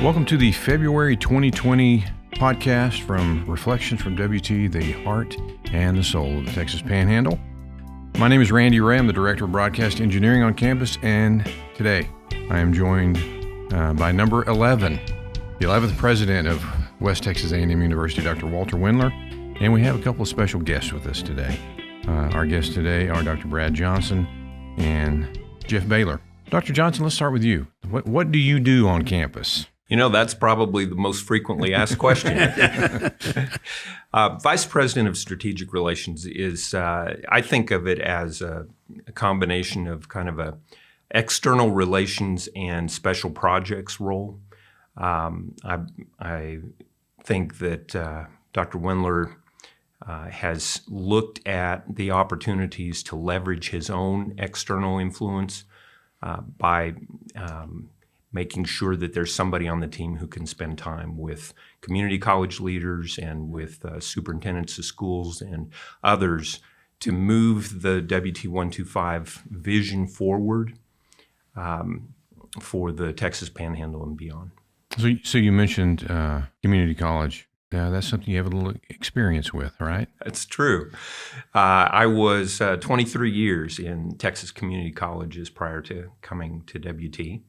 Welcome to the February 2020 podcast from Reflections from WT, the heart and the soul of the Texas Panhandle. My name is Randy Ray. I'm the Director of Broadcast Engineering on campus, and today I am joined by number 11, the 11th President of West Texas A&M University, Dr. Walter Wendler, and we have a couple of special guests with us today. Our guests today are Dr. Brad Johnson and Jeff Baylor. Dr. Johnson, let's start with you. What do you do on campus? You know, that's probably the most frequently asked question. Vice President of Strategic Relations is, I think of it as a combination of kind of a external relations and special projects role. I think that Dr. Wendler has looked at the opportunities to leverage his own external influence by making sure that there's somebody on the team who can spend time with community college leaders and with superintendents of schools and others to move the WT125 vision forward for the Texas Panhandle and beyond. So you mentioned community college. That's something you have a little experience with, right? That's true. I was 23 years in Texas community colleges prior to coming to WT.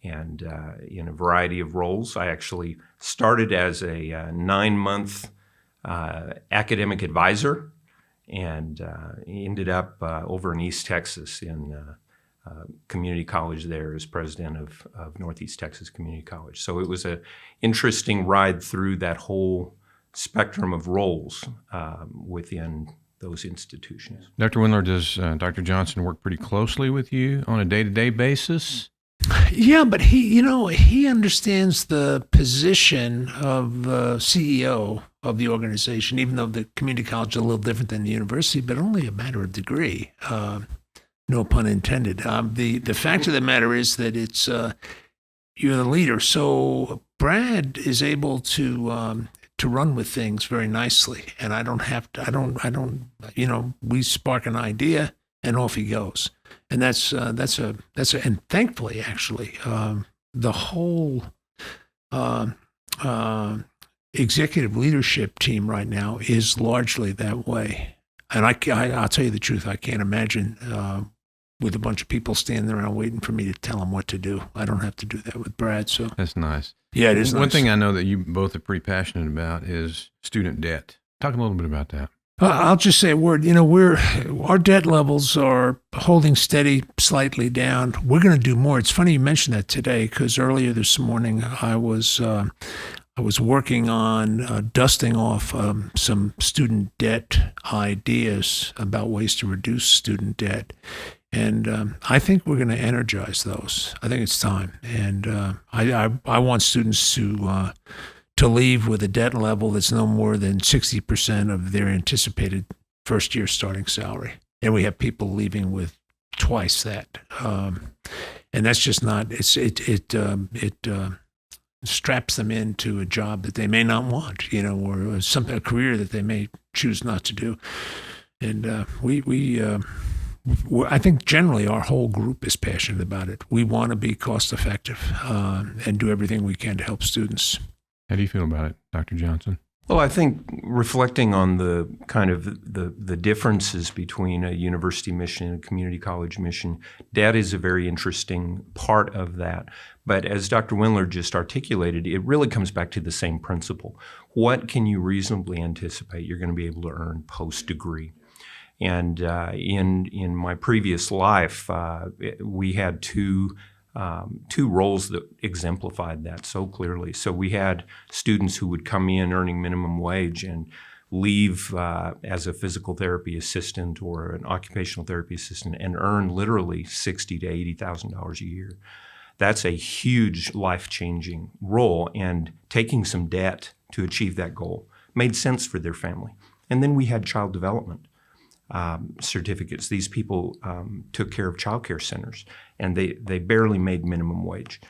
And in a variety of roles. I actually started as a 9-month academic advisor and ended up over in East Texas in community college there as president of Northeast Texas Community College. So it was an interesting ride through that whole spectrum of roles within those institutions. Dr. Wendler, does Dr. Johnson work pretty closely with you on a day-to-day basis? Yeah, but he understands the position of CEO of the organization, even though the community college is a little different than the university, but only a matter of degree. No pun intended. The fact of the matter is that it's you're the leader. So Brad is able to run with things very nicely, and I don't have to. I don't. We spark an idea, and off he goes. And that's and thankfully, actually, the whole executive leadership team right now is largely that way. And I'll tell you the truth, I can't imagine with a bunch of people standing around waiting for me to tell them what to do. I don't have to do that with Brad. So that's nice. Yeah, it is. One nice. thing I know that you both are pretty passionate about is student debt. Talk a little bit about that. I'll just say a word. Our debt levels are holding steady, slightly down. We're going to do more. It's funny you mentioned that today because earlier this morning I was working on dusting off some student debt ideas about ways to reduce student debt, and I think we're going to energize those. I think it's time, and I want students to leave with a debt level that's no more than 60% of their anticipated first-year starting salary. And we have people leaving with twice that. And that's just not, it straps them into a job that they may not want, or a career that they may choose not to do. And I think generally our whole group is passionate about it. We want to be cost-effective and do everything we can to help students. How do you feel about it, Dr. Johnson? Well, I think reflecting on the kind of the differences between a university mission and a community college mission, debt is a very interesting part of that. But as Dr. Wendler just articulated, it really comes back to the same principle. What can you reasonably anticipate you're going to be able to earn post-degree? And in my previous life, we had two roles that exemplified that so clearly. So we had students who would come in earning minimum wage and leave as a physical therapy assistant or an occupational therapy assistant and earn literally $60,000 to $80,000 a year. That's a huge life-changing role, and taking some debt to achieve that goal made sense for their family. And then we had child development certificates. These people took care of child care centers, and they barely made minimum wage.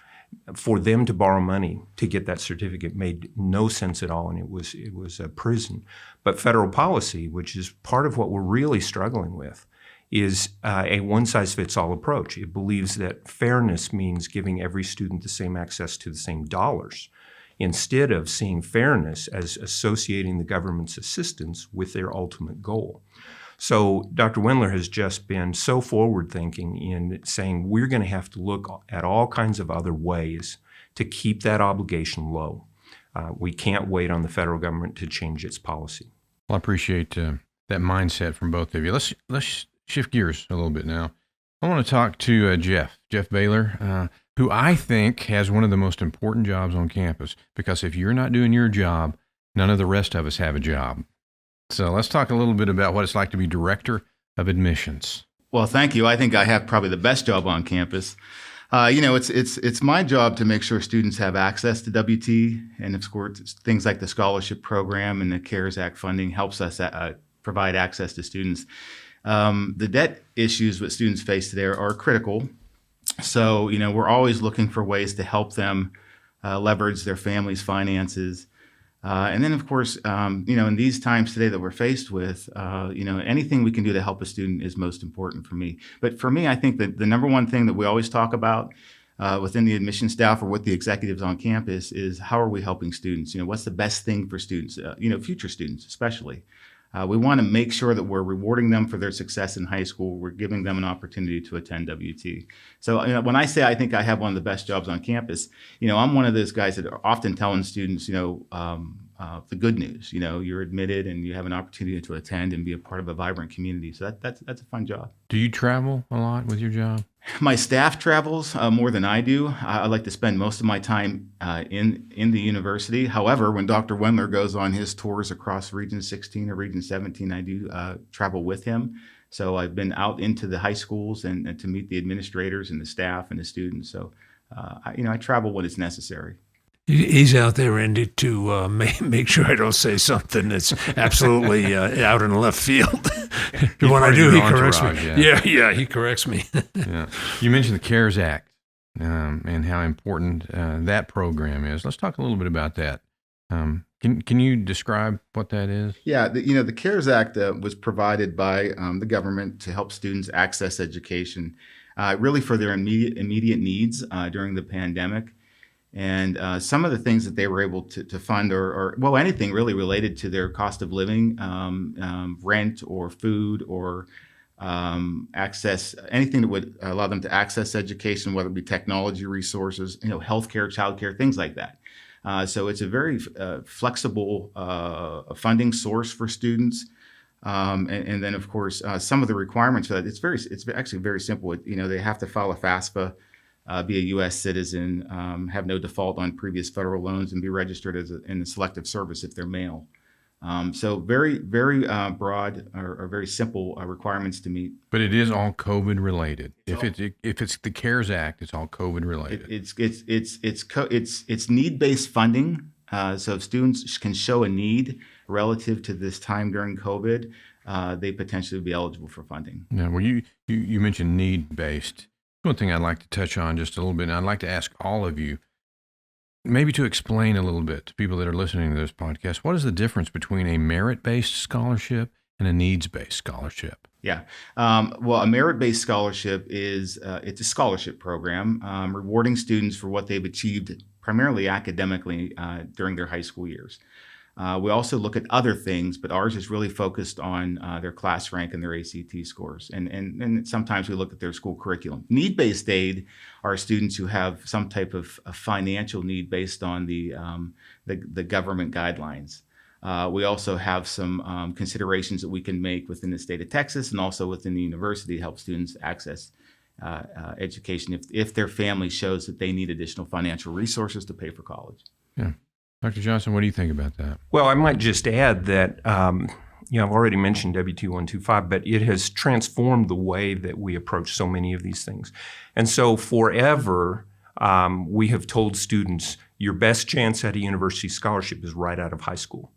For them to borrow money to get that certificate made no sense at all, and it was a prison. But federal policy, which is part of what we're really struggling with, is a one-size-fits-all approach. It believes that fairness means giving every student the same access to the same dollars, instead of seeing fairness as associating the government's assistance with their ultimate goal. So Dr. Wendler has just been so forward-thinking in saying we're going to have to look at all kinds of other ways to keep that obligation low. We can't wait on the federal government to change its policy. Well, I appreciate that mindset from both of you. Let's shift gears a little bit now. I want to talk to Jeff Baylor, who I think has one of the most important jobs on campus, because if you're not doing your job, none of the rest of us have a job. So let's talk a little bit about what it's like to be director of admissions. Well, thank you. I think I have probably the best job on campus. It's my job to make sure students have access to WT, and of course, things like the scholarship program and the CARES Act funding helps us provide access to students. The debt issues that students face today are critical. So, we're always looking for ways to help them leverage their family's finances. And then, of course, in these times today that we're faced with, anything we can do to help a student is most important for me. But for me, I think that the number one thing that we always talk about within the admission staff or with the executives on campus is how are we helping students? What's the best thing for students, future students especially. We want to make sure that we're rewarding them for their success in high school. We're giving them an opportunity to attend WT. So when I say I think I have one of the best jobs on campus, I'm one of those guys that are often telling students, the good news. You're admitted and you have an opportunity to attend and be a part of a vibrant community. So that's a fun job. Do you travel a lot with your job? My staff travels more than I do. I like to spend most of my time in the university. However, when Dr. Wendler goes on his tours across Region 16 or Region 17, I do travel with him. So I've been out into the high schools and to meet the administrators and the staff and the students. So, I travel when it's necessary. He's out there, Randy, to make sure I don't say something that's absolutely out in left field. When I do, he corrects me. Yeah, he corrects me. Yeah. You mentioned the CARES Act and how important that program is. Let's talk a little bit about that. Can you describe what that is? Yeah, the CARES Act was provided by the government to help students access education, really for their immediate needs during the pandemic. And some of the things that they were able to fund or anything really related to their cost of living, rent or food or access, anything that would allow them to access education, whether it be technology resources, healthcare, childcare, things like that. So it's a very flexible funding source for students. And then, of course, some of the requirements for that, it's actually very simple. They have to file a FAFSA, be a U.S. citizen, have no default on previous federal loans, and be registered in the Selective Service if they're male. So very, very broad or very simple requirements to meet. But it is all COVID related. If it's the CARES Act, it's all COVID related. It's need-based funding. So if students can show a need relative to this time during COVID, they potentially would be eligible for funding. Yeah. Well, you mentioned need-based. One thing I'd like to touch on just a little bit, and I'd like to ask all of you, maybe to explain a little bit to people that are listening to this podcast, what is the difference between a merit-based scholarship and a needs-based scholarship? Yeah. Well, a merit-based scholarship is it's a scholarship program rewarding students for what they've achieved primarily academically during their high school years. We also look at other things, but ours is really focused on their class rank and their ACT scores. And sometimes we look at their school curriculum. Need-based aid are students who have some type of a financial need based on the government guidelines. We also have some considerations that we can make within the state of Texas and also within the university to help students access education if their family shows that they need additional financial resources to pay for college. Yeah. Dr. Johnson, what do you think about that? Well, I might just add that, I've already mentioned WT125, but it has transformed the way that we approach so many of these things. And so forever, we have told students, your best chance at a university scholarship is right out of high school.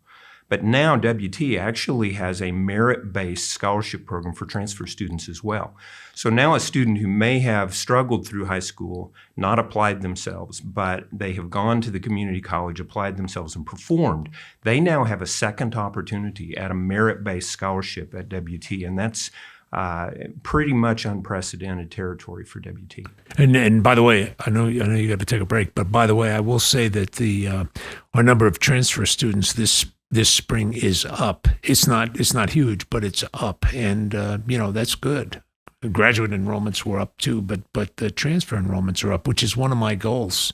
But now WT actually has a merit-based scholarship program for transfer students as well. So now a student who may have struggled through high school, not applied themselves, but they have gone to the community college, applied themselves, and performed, they now have a second opportunity at a merit-based scholarship at WT. And that's pretty much unprecedented territory for WT. And by the way, I know you got to take a break, but by the way, I will say that our number of transfer students this spring is up. It's not huge, but it's up, and that's good. The graduate enrollments were up too, but the transfer enrollments are up, which is one of my goals,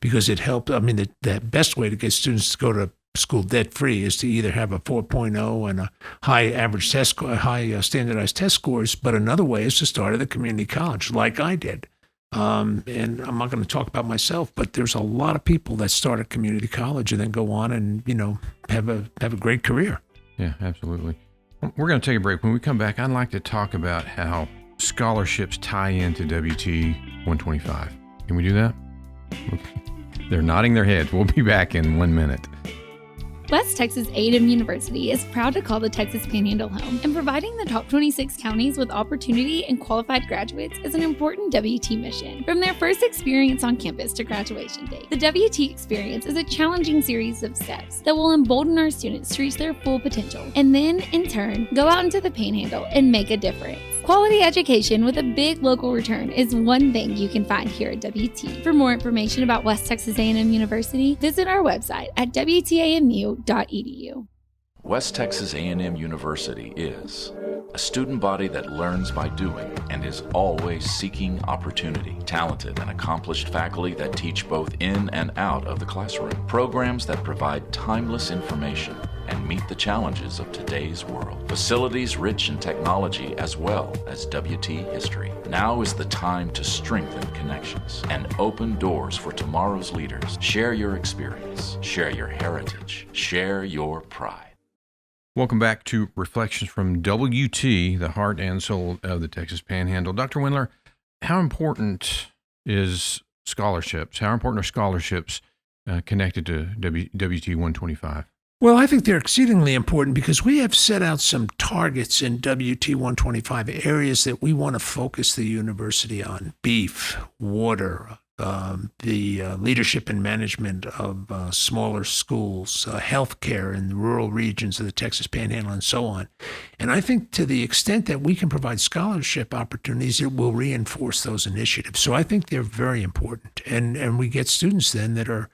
because it helped. I mean, the best way to get students to go to school debt-free is to either have a 4.0 and a high average test score, high standardized test scores, but another way is to start at a community college, like I did. And I'm not going to talk about myself, but there's a lot of people that start at community college and then go on and have a great career. Yeah, absolutely. We're going to take a break. When we come back, I'd like to talk about how scholarships tie into WT 125. Can we do that? They're nodding their heads. We'll be back in 1 minute. West Texas A&M University is proud to call the Texas Panhandle home, and providing the top 26 counties with opportunity and qualified graduates is an important WT mission. From their first experience on campus to graduation day, the WT experience is a challenging series of steps that will embolden our students to reach their full potential, and then, in turn, go out into the Panhandle and make a difference. Quality education with a big local return is one thing you can find here at WT. For more information about West Texas A&M University, visit our website at wtamu.edu. West Texas A&M University is a student body that learns by doing and is always seeking opportunity. Talented and accomplished faculty that teach both in and out of the classroom. Programs that provide timeless information and meet the challenges of today's world. Facilities rich in technology as well as WT history. Now is the time to strengthen connections and open doors for tomorrow's leaders. Share your experience, share your heritage, share your pride. Welcome back to Reflections from WT, the heart and soul of the Texas Panhandle. Dr. Wendler, how important is scholarships? How important are scholarships connected to WT 125? Well, I think they're exceedingly important because we have set out some targets in WT 125, areas that we want to focus the university on: beef, water, the leadership and management of smaller schools, healthcare in the rural regions of the Texas Panhandle, and so on. And I think to the extent that we can provide scholarship opportunities, it will reinforce those initiatives. So I think they're very important. And we get students then that are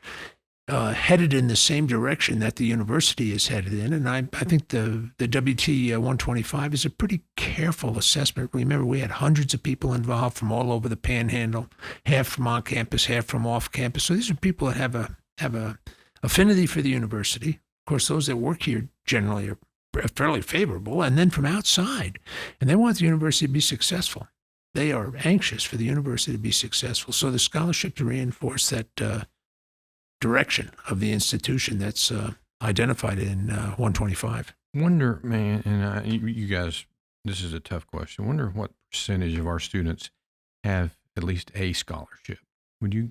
headed in the same direction that the university is headed in. And I think the WT 125 is a pretty careful assessment. Remember, we had hundreds of people involved from all over the Panhandle, half from on campus, half from off campus. So these are people that have a affinity for the university. Of course, those that work here generally are fairly favorable, and then from outside. And they want the university to be successful. They are anxious for the university to be successful. So the scholarship to reinforce that direction of the institution that's identified in 125. Wonder, man, and you guys, this is a tough question. Wonder what percentage of our students have at least a scholarship. Would you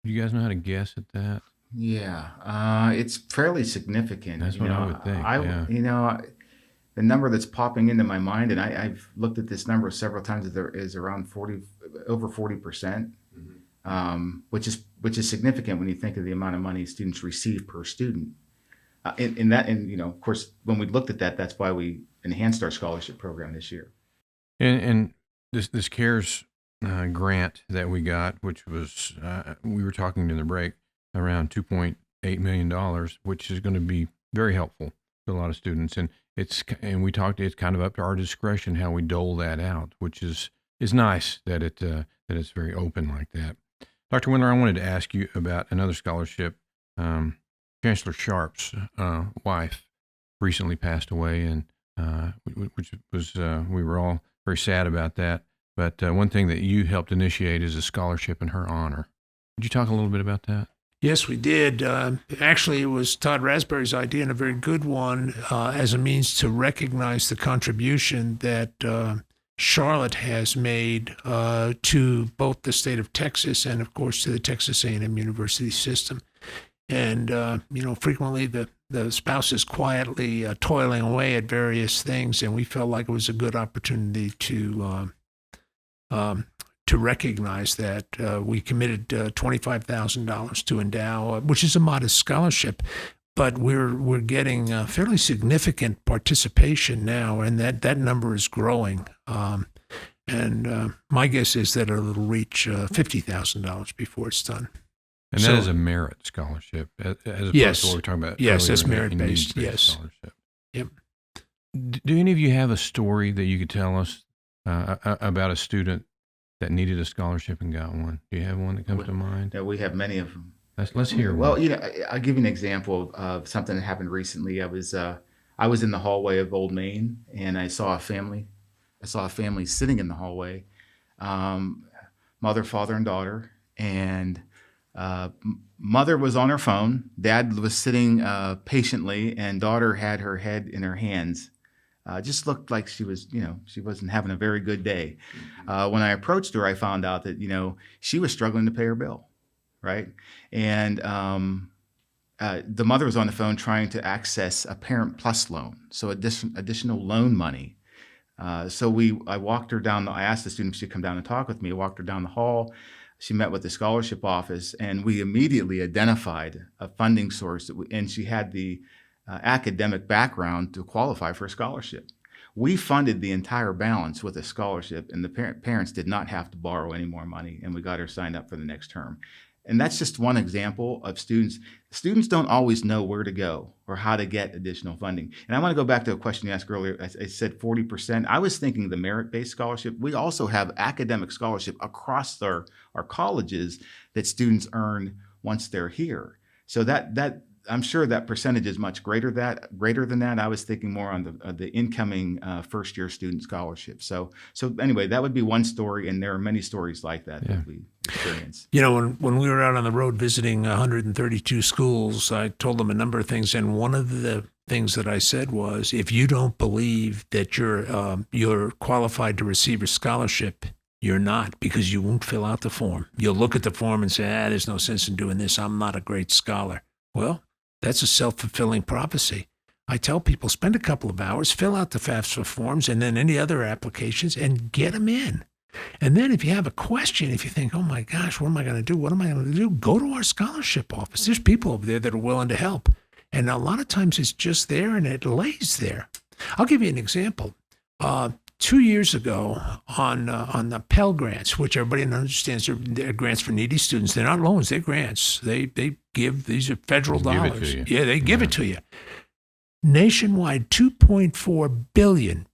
guys know how to guess at that? Yeah, it's fairly significant. That's what I would think. The number that's popping into my mind, and I've looked at this number several times, is around over 40%. Which is significant when you think of the amount of money students receive per student. Of course, when we looked at that, that's why we enhanced our scholarship program this year. And this CARES grant that we got, which was we were talking in the break, around $2.8 million, which is going to be very helpful to a lot of students. And it's kind of up to our discretion how we dole that out, which is nice that it's very open like that. Dr. Wendler, I wanted to ask you about another scholarship. Chancellor Sharp's wife recently passed away, and which was we were all very sad about that. But one thing that you helped initiate is a scholarship in her honor. Could you talk a little bit about that? Yes, we did. Actually, it was Todd Raspberry's idea, and a very good one, as a means to recognize the contribution that Charlotte has made to both the state of Texas and, of course, to the Texas A&M University system. And, frequently the spouse is quietly toiling away at various things, and we felt like it was a good opportunity to recognize that. We committed $25,000 to endow, which is a modest scholarship. but we're getting fairly significant participation now, and that number is growing. And my guess is that it'll reach $50,000 before it's done. And that is a merit scholarship, as opposed to what we were talking about. Yes, it's earlier, merit-based. Yes. Scholarship. Yep. Do any of you have a story that you could tell us about a student that needed a scholarship and got one? Do you have one that comes to mind? Yeah, we have many of them. Let's hear one. Well, I'll give you an example of something that happened recently. I was in the hallway of Old Main, and I saw a family. Sitting in the hallway, mother, father, and daughter. And mother was on her phone. Dad was sitting patiently, and daughter had her head in her hands. Just looked like she wasn't having a very good day. When I approached her, I found out that, she was struggling to pay her bill, right? And the mother was on the phone trying to access a Parent Plus loan, so additional loan money. I walked her down. I asked the student if she'd come down and talk with me. I walked her down the hall. She met with the scholarship office, and we immediately identified a funding source. And she had the academic background to qualify for a scholarship. We funded the entire balance with a scholarship, and the parents did not have to borrow any more money, and we got her signed up for the next term. And that's just one example of students. Students don't always know where to go or how to get additional funding. And I want to go back to a question you asked earlier. I said 40%. I was thinking the merit-based scholarship. We also have academic scholarship across our colleges that students earn once they're here. So that I'm sure that percentage is much greater than that. I was thinking more on the incoming first-year student scholarship. So anyway, that would be one story, and there are many stories like that we experience. When we were out on the road visiting 132 schools, I told them a number of things, and one of the things that I said was, if you don't believe that you're qualified to receive a scholarship, you're not, because you won't fill out the form. You'll look at the form and say, there's no sense in doing this. I'm not a great scholar. Well, that's a self-fulfilling prophecy. I tell people, spend a couple of hours, fill out the FAFSA forms and then any other applications, and get them in. And then if you have a question, if you think, oh my gosh, what am I going to do? What am I going to do? Go to our scholarship office. There's people over there that are willing to help. And a lot of times it's just there and it lays there. I'll give you an example. 2 years ago on the Pell Grants, which everybody understands they're grants for needy students. They're not loans, they're grants. They give, these are federal dollars. Yeah, they give it to you. Nationwide, $2.4 billion,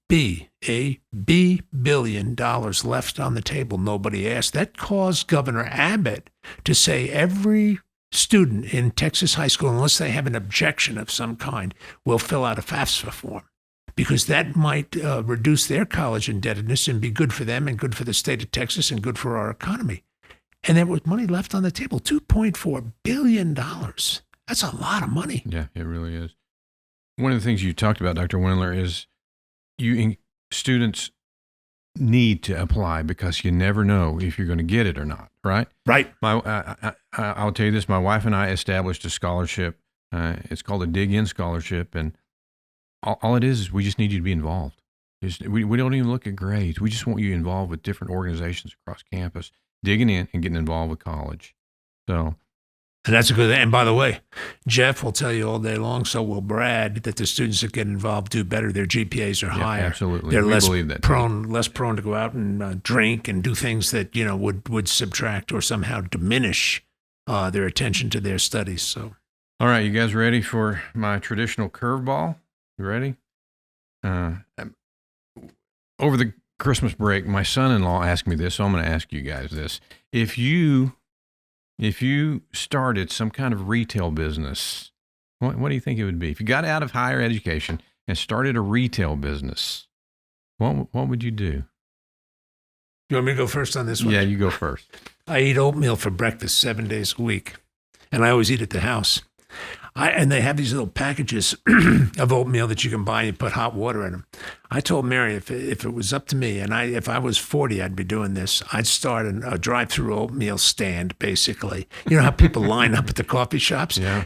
billion dollars left on the table. Nobody asked. That caused Governor Abbott to say every student in Texas high school, unless they have an objection of some kind, will fill out a FAFSA form, because that might reduce their college indebtedness and be good for them and good for the state of Texas and good for our economy. And there was money left on the table, $2.4 billion. That's a lot of money. Yeah, it really is. One of the things you talked about, Dr. Wendler, is students need to apply because you never know if you're going to get it or not, right? Right. I'll tell you this. My wife and I established a scholarship. It's called a Dig In Scholarship, and all it is we just need you to be involved. We don't even look at grades. We just want you involved with different organizations across campus, digging in and getting involved with college. So, and that's a good thing. And by the way, Jeff will tell you all day long, so will Brad, that the students that get involved do better. Their GPAs are higher. Absolutely. They're we less believe that prone to go out and drink and do things that would subtract or somehow diminish their attention to their studies. So, all right, you guys ready for my traditional curveball? You ready? Over the Christmas break, my son-in-law asked me this, so I'm going to ask you guys this. If you started some kind of retail business, what do you think it would be? If you got out of higher education and started a retail business, what would you do? You want me to go first on this one? Yeah, you go first. I eat oatmeal for breakfast 7 days a week, and I always eat at the house. And they have these little packages of oatmeal that you can buy and you put hot water in them. I told Mary if it was up to me, and if I was 40, I'd be doing this. I'd start a drive-through oatmeal stand, basically. You know how people line up at the coffee shops? Yeah.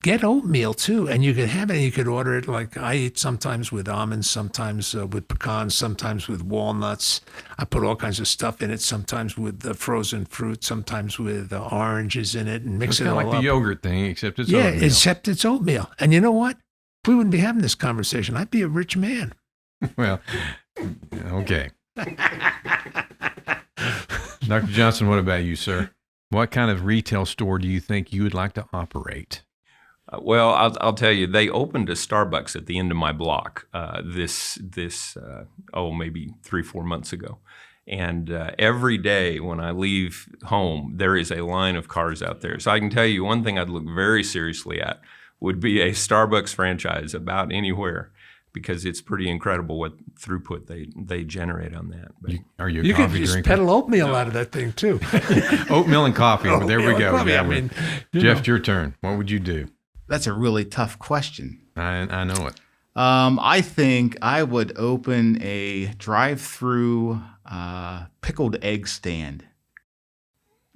Get oatmeal too, and you could have it. And you could order it like I eat sometimes with almonds, sometimes with pecans, sometimes with walnuts. I put all kinds of stuff in it. Sometimes with frozen fruit, sometimes with oranges in it, and mix It's it all kind of like up. the yogurt thing, except it's Yeah, oatmeal. except it's oatmeal. And you know what? We wouldn't be having this conversation. I'd be a rich man. Well, okay. Dr. Johnson, what about you, sir? What kind of retail store do you think you would like to operate? Well, I'll tell you, they opened a Starbucks at the end of my block maybe 3-4 months ago. And every day when I leave home, there is a line of cars out there. So I can tell you one thing I'd look very seriously at would be a Starbucks franchise about anywhere, because it's pretty incredible what throughput they generate on that. But Are you a You could coffee just drinker? peddle oatmeal out of that thing too. Oatmeal and coffee. There we Oatmeal go. and coffee. Yeah, I mean, you Jeff, know. your turn. What would you do? That's a really tough question. I know it. I think I would open a drive-through pickled egg stand.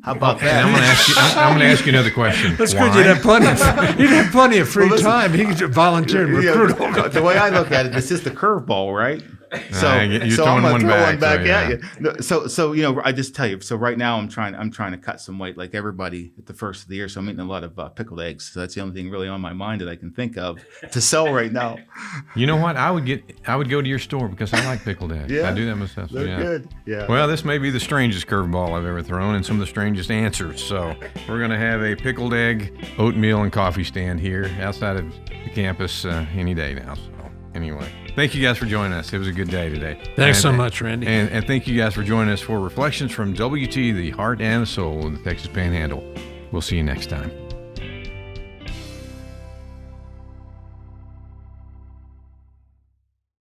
How about And I'm that? going to ask you another question. That's Why? good. You'd have plenty of free time. He could volunteer and recruit all The way I look at it, this is the curveball, right? So, you're so throwing I'm gonna one throw back, one back so, at you. No, so I just tell you. So right now I'm trying to cut some weight, like everybody at the first of the year. So I'm eating a lot of pickled eggs. So that's the only thing really on my mind that I can think of to sell right now. You know what? I would go to your store because I like pickled eggs. Yeah, I do that myself. So They're yeah. good. Yeah. Well, this may be the strangest curveball I've ever thrown and some of the strangest answers. So we're going to have a pickled egg, oatmeal, and coffee stand here outside of the campus any day now. So anyway, thank you guys for joining us. It was a good day today. Thanks so much, Randy. And thank you guys for joining us for Reflections from WT, the heart and the soul of the Texas Panhandle. We'll see you next time.